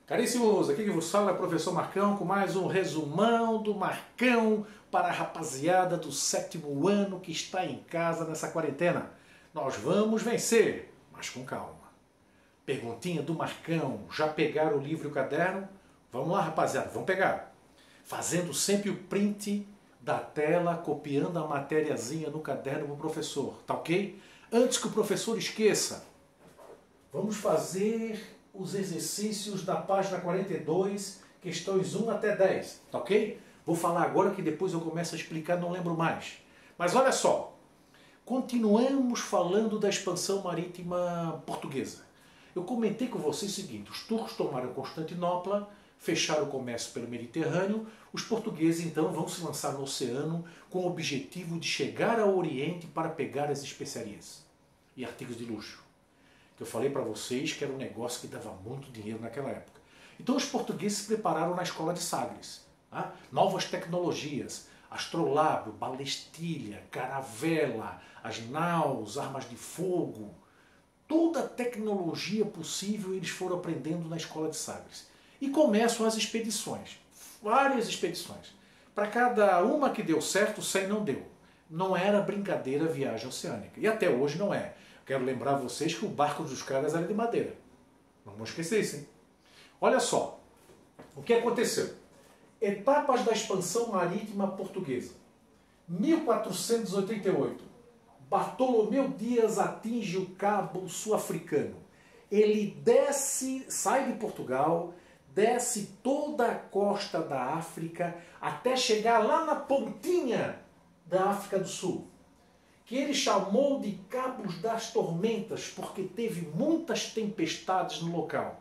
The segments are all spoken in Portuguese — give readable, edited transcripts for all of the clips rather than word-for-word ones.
Caríssimos, aqui que vos fala é o professor Marcão com mais um resumão do Marcão para a rapaziada do 7º ano que está em casa nessa quarentena. Nós vamos vencer, mas com calma. Perguntinha do Marcão, já pegaram o livro e o caderno? Vamos lá, rapaziada, vamos pegar. Fazendo sempre o print da tela, copiando a matériazinha no caderno para o professor, tá ok? Antes que o professor esqueça, vamos fazer os exercícios da página 42, questões 1 até 10, tá ok? Vou falar agora que depois eu começo a explicar, não lembro mais. Mas olha só, continuamos falando da expansão marítima portuguesa. Eu comentei com vocês o seguinte, os turcos tomaram Constantinopla, fecharam o comércio pelo Mediterrâneo, os portugueses então vão se lançar no oceano com o objetivo de chegar ao Oriente para pegar as especiarias e artigos de luxo. Que eu falei para vocês que era um negócio que dava muito dinheiro naquela época. Então os portugueses se prepararam na escola de Sagres. Tá? Novas tecnologias, astrolábio, balestilha, caravela, as naus, armas de fogo, toda a tecnologia possível eles foram aprendendo na escola de Sagres. E começam as expedições, várias expedições. Para cada uma que deu certo, 100 não deu. Não era brincadeira a viagem oceânica. E até hoje não é. Quero lembrar vocês que o barco dos caras era de madeira. Não vamos esquecer isso, hein? Olha só. O que aconteceu? Etapas da expansão marítima portuguesa. 1488. Bartolomeu Dias atinge o Cabo Sul-Africano. Ele desce, sai de Portugal, desce toda a costa da África até chegar lá na pontinha da África do Sul, que ele chamou de Cabos das Tormentas, porque teve muitas tempestades no local.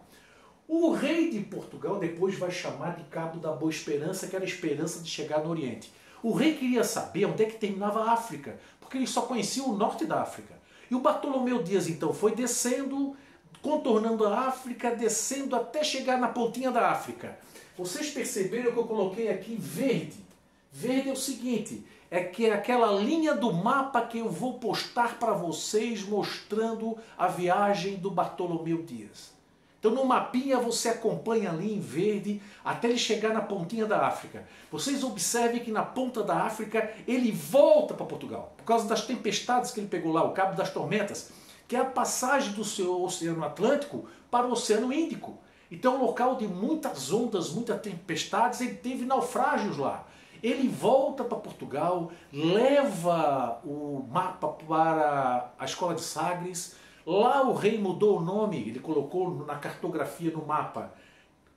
O rei de Portugal depois vai chamar de Cabo da Boa Esperança, que era a esperança de chegar no Oriente. O rei queria saber onde é que terminava a África, porque ele só conhecia o norte da África. E o Bartolomeu Dias então foi descendo, contornando a África, descendo até chegar na pontinha da África. Vocês perceberam que eu coloquei aqui verde? Verde é o seguinte, é que é aquela linha do mapa que eu vou postar para vocês mostrando a viagem do Bartolomeu Dias. Então no mapinha você acompanha ali em verde até ele chegar na pontinha da África. Vocês observem que na ponta da África ele volta para Portugal, por causa das tempestades que ele pegou lá, o Cabo das Tormentas, que é a passagem do seu Oceano Atlântico para o Oceano Índico. Então é um local de muitas ondas, muitas tempestades, ele teve naufrágios lá. Ele volta para Portugal, leva o mapa para a escola de Sagres. Lá o rei mudou o nome, ele colocou na cartografia no mapa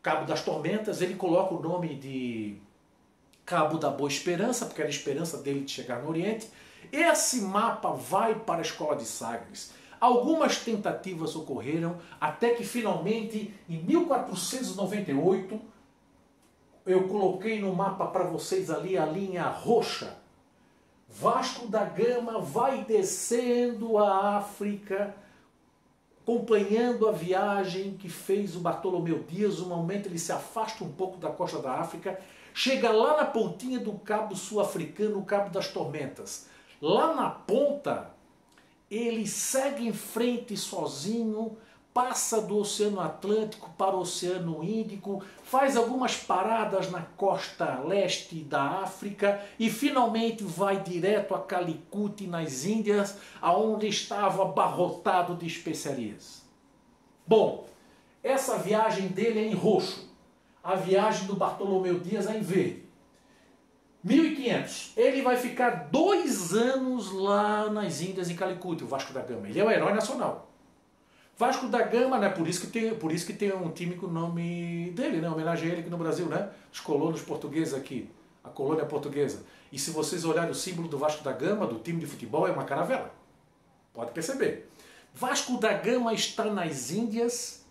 Cabo das Tormentas, ele coloca o nome de Cabo da Boa Esperança, porque era a esperança dele de chegar no Oriente. Esse mapa vai para a escola de Sagres. Algumas tentativas ocorreram, até que finalmente, em 1498, eu coloquei no mapa para vocês ali a linha roxa. Vasco da Gama vai descendo a África, acompanhando a viagem que fez o Bartolomeu Dias. No momento ele se afasta um pouco da costa da África, chega lá na pontinha do Cabo Sul-Africano, o Cabo das Tormentas. Lá na ponta, ele segue em frente sozinho, passa do Oceano Atlântico para o Oceano Índico, faz algumas paradas na costa leste da África e finalmente vai direto a Calicut, nas Índias, aonde estava abarrotado de especiarias. Bom, essa viagem dele é em roxo, a viagem do Bartolomeu Dias é em verde. 1500, ele vai ficar 2 anos lá nas Índias, em Calicut, o Vasco da Gama. Ele é o herói nacional. Vasco da Gama, né? Por isso que tem um time com o nome dele, né? Homenagem a ele aqui no Brasil, né? Os colonos portugueses aqui, a colônia portuguesa. E se vocês olharem o símbolo do Vasco da Gama, do time de futebol, é uma caravela. Pode perceber. Vasco da Gama está nas Índias,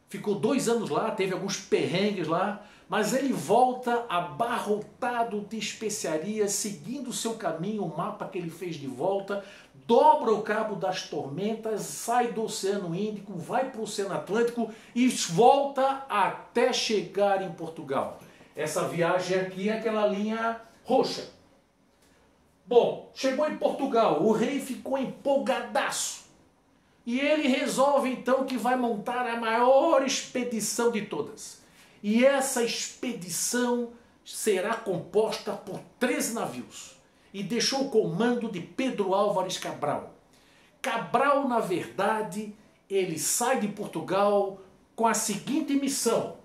ficou 2 anos lá, teve alguns perrengues lá, mas ele volta abarrotado de especiarias, seguindo o seu caminho, o mapa que ele fez de volta, dobra o Cabo das Tormentas, sai do Oceano Índico, vai para o Oceano Atlântico e volta até chegar em Portugal. Essa viagem aqui é aquela linha roxa. Bom, chegou em Portugal, o rei ficou empolgadaço. E ele resolve então que vai montar a maior expedição de todas. E essa expedição será composta por 13 navios. E deixou o comando de Pedro Álvares Cabral. Cabral, na verdade, ele sai de Portugal com a seguinte missão.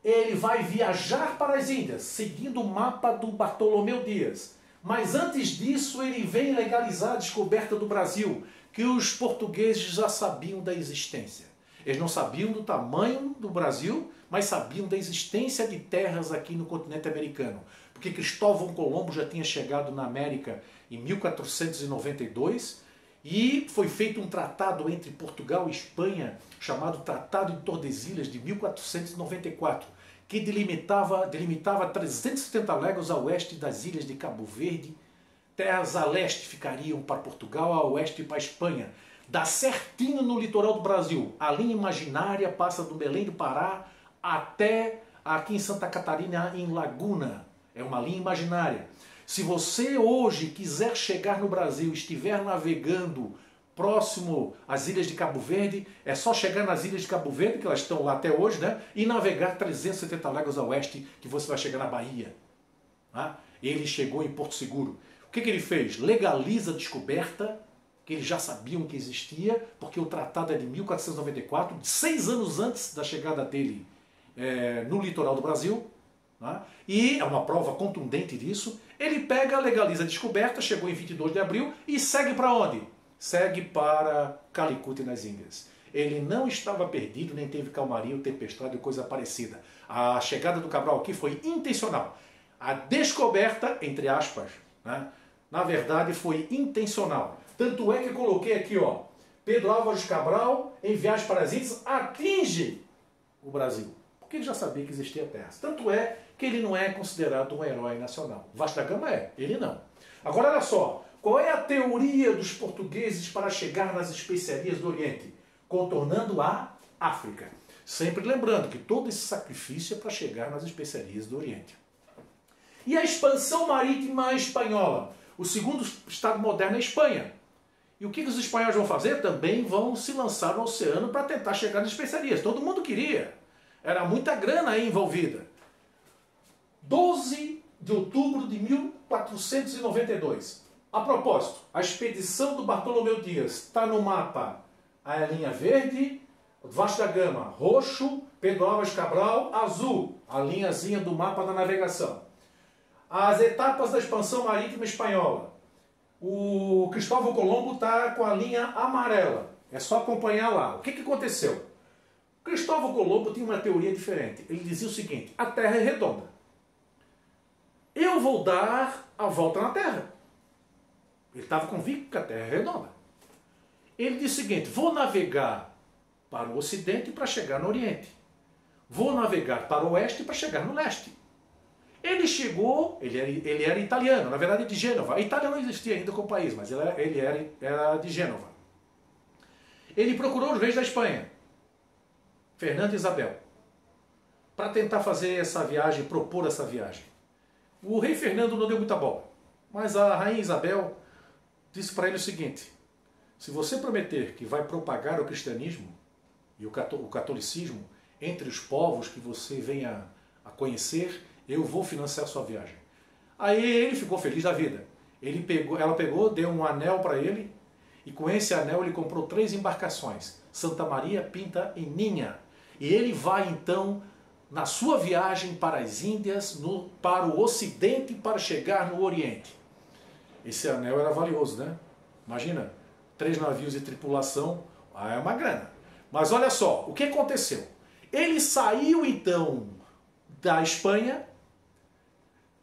Ele vai viajar para as Índias, seguindo o mapa do Bartolomeu Dias. Mas antes disso, ele vem legalizar a descoberta do Brasil, que os portugueses já sabiam da existência. Eles não sabiam do tamanho do Brasil, mas sabiam da existência de terras aqui no continente americano. Porque Cristóvão Colombo já tinha chegado na América em 1492 e foi feito um tratado entre Portugal e Espanha, chamado Tratado de Tordesilhas, de 1494, que delimitava 370 léguas a oeste das ilhas de Cabo Verde. Terras a leste ficariam para Portugal, a oeste para a Espanha. Dá certinho no litoral do Brasil. A linha imaginária passa do Belém do Pará até aqui em Santa Catarina, em Laguna. É uma linha imaginária. Se você hoje quiser chegar no Brasil, estiver navegando próximo às ilhas de Cabo Verde, é só chegar nas ilhas de Cabo Verde, que elas estão lá até hoje, né? E navegar 370 léguas a oeste, que você vai chegar na Bahia. Tá? Ele chegou em Porto Seguro. O que ele fez? Legaliza a descoberta, que eles já sabiam que existia, porque o tratado é de 1494, 6 anos antes da chegada dele no litoral do Brasil. Tá? E é uma prova contundente disso. Ele pega, legaliza a descoberta, chegou em 22 de abril e segue para onde? Segue para Calicut, nas Índias. Ele não estava perdido, nem teve calmaria ou tempestade ou coisa parecida. A chegada do Cabral aqui foi intencional. A descoberta, entre aspas, né, na verdade foi intencional. Tanto é que eu coloquei aqui, ó, Pedro Álvares Cabral, em viagem para as Índias, atinge o Brasil. Porque ele já sabia que existia terra. Tanto é que ele não é considerado um herói nacional. Vasco da Gama é, ele não. Agora olha só, qual é a teoria dos portugueses para chegar nas especiarias do Oriente? Contornando a África. Sempre lembrando que todo esse sacrifício é para chegar nas especiarias do Oriente. E a expansão marítima espanhola? O segundo estado moderno é a Espanha. E o que os espanhóis vão fazer? Também vão se lançar no oceano para tentar chegar nas especiarias. Todo mundo queria. Era muita grana aí envolvida. 12 de outubro de 1492. A propósito, a expedição do Bartolomeu Dias está no mapa a linha verde, Vasco da Gama roxo, Pedro Álvares Cabral azul, a linhazinha do mapa da navegação. As etapas da expansão marítima espanhola. O Cristóvão Colombo está com a linha amarela. É só acompanhar lá. O que aconteceu? Cristóvão Colombo tinha uma teoria diferente. Ele dizia o seguinte: a Terra é redonda. Eu vou dar a volta na Terra. Ele estava convicto que a Terra é redonda. Ele disse o seguinte: vou navegar para o Ocidente para chegar no Oriente. Vou navegar para o Oeste para chegar no Leste. Ele chegou, ele era italiano, na verdade de Gênova. A Itália não existia ainda como país, mas ele era de Gênova. Ele procurou os reis da Espanha, Fernando e Isabel, para tentar fazer essa viagem, propor essa viagem. O rei Fernando não deu muita bola, mas a rainha Isabel disse para ele o seguinte: se você prometer que vai propagar o cristianismo e o catolicismo entre os povos que você venha a conhecer, eu vou financiar a sua viagem. Aí ele ficou feliz da vida. Ela pegou, deu um anel para ele, e com esse anel ele comprou 3 embarcações, Santa Maria, Pinta e Ninha. E ele vai então na sua viagem para as Índias, para o Ocidente, para chegar no Oriente. Esse anel era valioso, né? Imagina, 3 navios e tripulação, é uma grana. Mas olha só, o que aconteceu? Ele saiu então da Espanha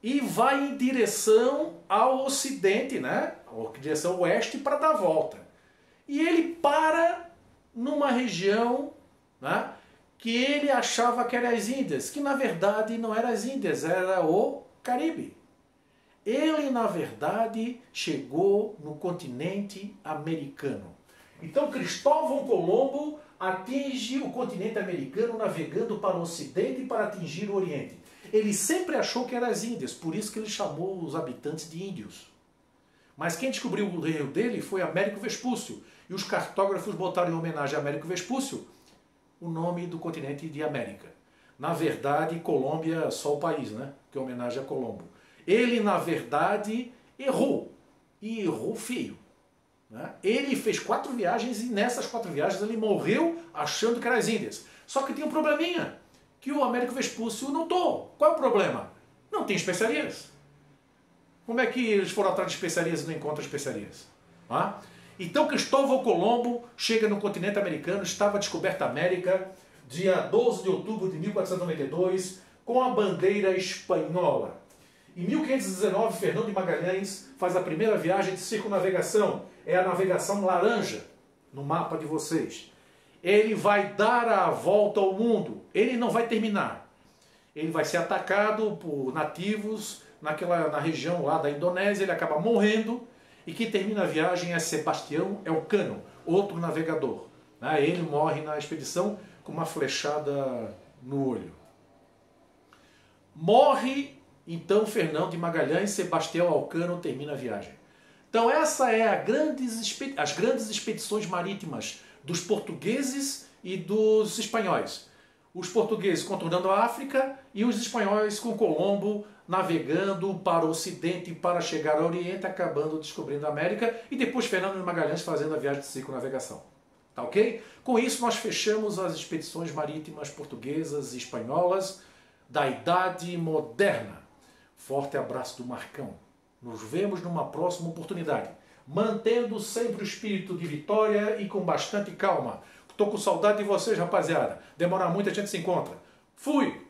e vai em direção ao Ocidente, né? Em direção ao Oeste, para dar a volta. E ele para numa região, né, que ele achava que era as Índias, que na verdade não era as Índias, era o Caribe. Ele, na verdade, chegou no continente americano. Então Cristóvão Colombo atinge o continente americano navegando para o Ocidente e para atingir o Oriente. Ele sempre achou que eram as Índias, por isso que ele chamou os habitantes de índios. Mas quem descobriu o erro dele foi Américo Vespúcio. E os cartógrafos botaram em homenagem a Américo Vespúcio o nome do continente de América. Na verdade, Colômbia é só o país, né? Que é homenagem a Colombo. Ele, na verdade, errou. E errou feio. Né? Ele fez 4 viagens e nessas 4 viagens ele morreu achando que eram as Índias. Só que tinha um probleminha, que o Américo Vespúcio notou. Qual é o problema? Não tem especiarias. Como é que eles foram atrás de especiarias e não encontram especiarias? Ah? Então Cristóvão Colombo chega no continente americano, estava descoberta a América, dia 12 de outubro de 1492, com a bandeira espanhola. Em 1519, Fernão de Magalhães faz a primeira viagem de circunnavegação. É a navegação laranja, no mapa de vocês. Ele vai dar a volta ao mundo. Ele não vai terminar. Ele vai ser atacado por nativos na região lá da Indonésia. Ele acaba morrendo. E quem termina a viagem é Sebastião Elcano, outro navegador. Ele morre na expedição com uma flechada no olho. Morre, então, Fernão de Magalhães, Sebastião Elcano termina a viagem. Então essa é as grandes expedições marítimas dos portugueses e dos espanhóis. Os portugueses contornando a África e os espanhóis com Colombo navegando para o Ocidente para chegar ao Oriente, acabando descobrindo a América, e depois Fernando de Magalhães fazendo a viagem de circunnavegação. Tá ok? Com isso nós fechamos as expedições marítimas portuguesas e espanholas da Idade Moderna. Forte abraço do Marcão. Nos vemos numa próxima oportunidade, mantendo sempre o espírito de vitória e com bastante calma. Estou com saudade de vocês, rapaziada. Demora muito, a gente se encontra. Fui!